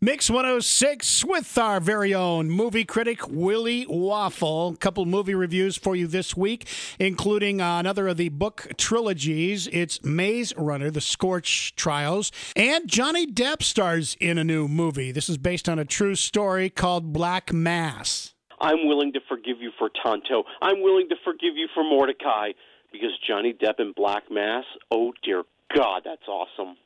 Mix 106 with our very own movie critic, Willie Waffle. A couple movie reviews for you this week, including another of the book trilogies. It's Maze Runner, the Scorch trials, and Johnny Depp stars in a new movie. This is based on a true story called Black Mass. I'm willing to forgive you for Tonto. I'm willing to forgive you for Mordecai, because Johnny Depp in Black Mass, oh dear God, that's awesome.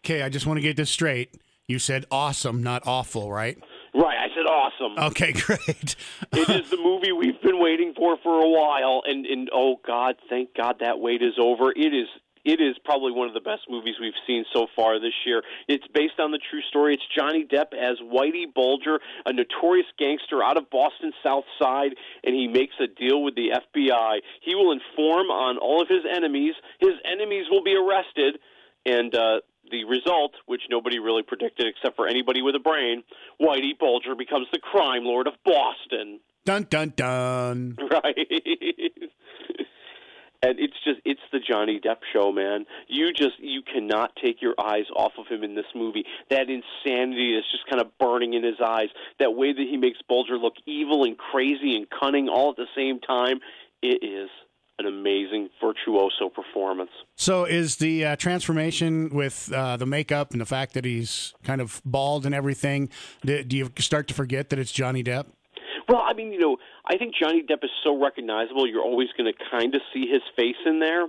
Okay, I just want to get this straight. You said awesome, not awful, right? Right, I said awesome. Okay, great. It is the movie we've been waiting for a while, and oh God, thank God that wait is over. It is probably one of the best movies we've seen so far this year. It's based on the true story. It's Johnny Depp as Whitey Bulger, a notorious gangster out of Boston's South Side, and he makes a deal with the FBI. He will inform on all of his enemies. His enemies will be arrested, and the result, which nobody really predicted except for anybody with a brain, Whitey Bulger becomes the crime lord of Boston. Dun, dun, dun. Right. And it's the Johnny Depp show, man. You cannot take your eyes off of him in this movie. That insanity is just kind of burning in his eyes. That way that he makes Bulger look evil and crazy and cunning all at the same time. It is an amazing virtuoso performance. So is the transformation with the makeup and the fact that he's kind of bald and everything, do you start to forget that it's Johnny Depp? Well, I mean, I think Johnny Depp is so recognizable, you're always going to kind of see his face in there.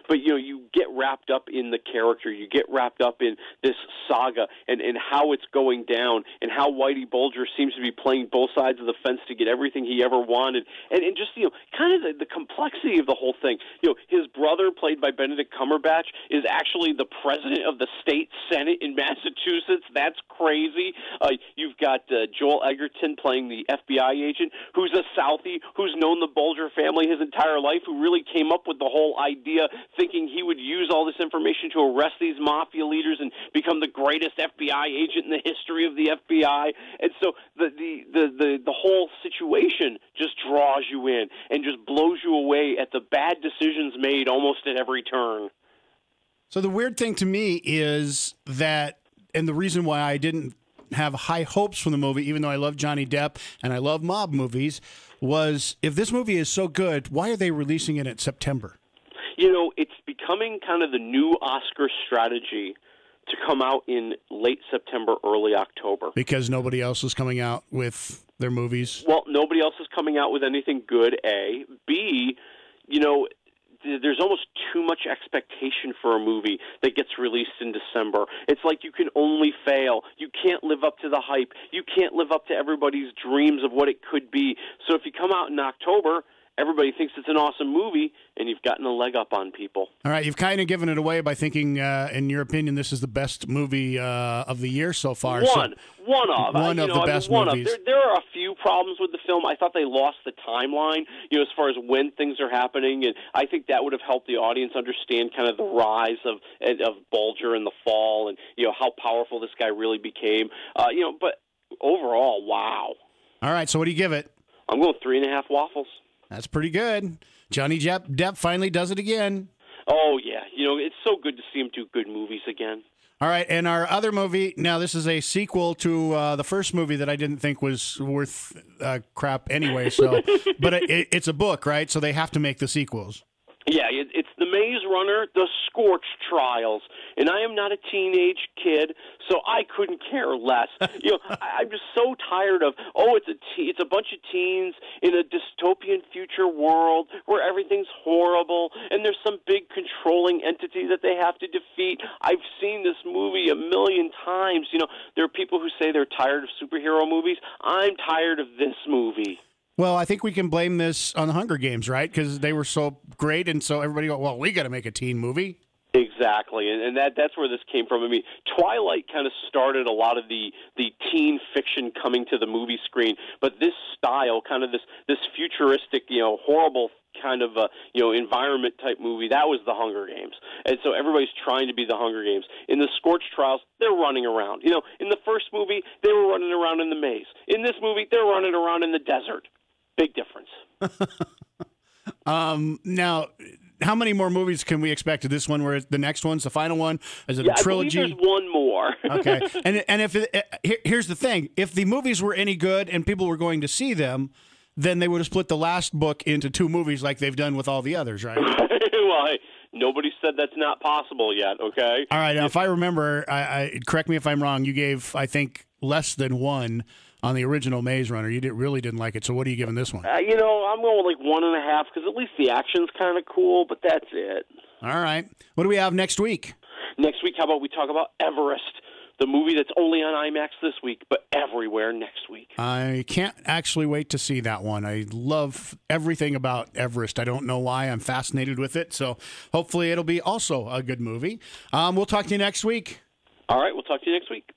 But, you get wrapped up in the character. You get wrapped up in this saga and how it's going down and how Whitey Bulger seems to be playing both sides of the fence to get everything he ever wanted. And just, kind of the complexity of the whole thing. His brother, played by Benedict Cumberbatch, is actually the president of the state Senate in Massachusetts. That's crazy. You've got Joel Edgerton playing the FBI agent, who's a Southie, who's known the Bulger family his entire life, who really came up with the whole idea, thinking he would use all this information to arrest these mafia leaders and become the greatest FBI agent in the history of the FBI. And so the whole situation just draws you in and just blows you away at the bad decisions made almost at every turn. So the weird thing to me is that, and the reason why I didn't have high hopes from the movie, even though I love Johnny Depp and I love mob movies, was if this movie is so good, why are they releasing it in September? It's becoming kind of the new Oscar strategy to come out in late September, early October. Because nobody else is coming out with their movies? Well, nobody else is coming out with anything good, A. B, there's almost too much expectation for a movie that gets released in December. It's like you can only fail. You can't live up to the hype. You can't live up to everybody's dreams of what it could be. So if you come out in October, everybody thinks it's an awesome movie, and you've gotten a leg up on people. All right, you've kind of given it away by thinking, in your opinion, this is the best movie of the year so far. One of the best movies. There are a few problems with the film. I thought they lost the timeline, as far as when things are happening, and I think that would have helped the audience understand kind of the rise of Bulger in the fall, and how powerful this guy really became. But overall, wow. All right, so what do you give it? I'm going 3.5 waffles. That's pretty good. Johnny Depp finally does it again. Oh, yeah. It's so good to see him do good movies again. All right, and our other movie, now this is a sequel to the first movie that I didn't think was worth crap anyway, so but it's a book, right? So they have to make the sequels. Yeah, it's the Maze Runner, the Scorch trials, and I am not a teenage kid, so I couldn't care less. I'm just so tired of it's a bunch of teens in a dystopian future world where everything's horrible and there's some big controlling entity that they have to defeat. I've seen this movie a million times. There are people who say they're tired of superhero movies. I'm tired of this movie. Well, I think we can blame this on the Hunger Games, right? Because they were so great, and so everybody go, well, we got to make a teen movie. Exactly, and that's where this came from. I mean, Twilight kind of started a lot of the teen fiction coming to the movie screen, but this style, kind of this futuristic, horrible kind of environment type movie, that was the Hunger Games. And so everybody's trying to be the Hunger Games. In the Scorch trials, they're running around. In the first movie, they were running around in the maze. In this movie, they're running around in the desert. Big difference. Now, how many more movies can we expect? Is this one where the next one's the final one? Is it a trilogy? I believe there's one more. Okay. And if here's the thing: if the movies were any good and people were going to see them, then they would have split the last book into 2 movies like they've done with all the others, right? Well, nobody said that's not possible yet. Okay. All right. Now, if I remember, correct me if I'm wrong. You gave, I think, less than 1 on the original Maze Runner. You really didn't like it. So what are you giving this one? I'm going with like 1.5 because at least the action's kind of cool, but that's it. All right. What do we have next week? Next week, how about we talk about Everest, the movie that's only on IMAX this week, but everywhere next week. I can't actually wait to see that one. I love everything about Everest. I don't know why. I'm fascinated with it. So hopefully it'll be also a good movie. We'll talk to you next week. All right. We'll talk to you next week.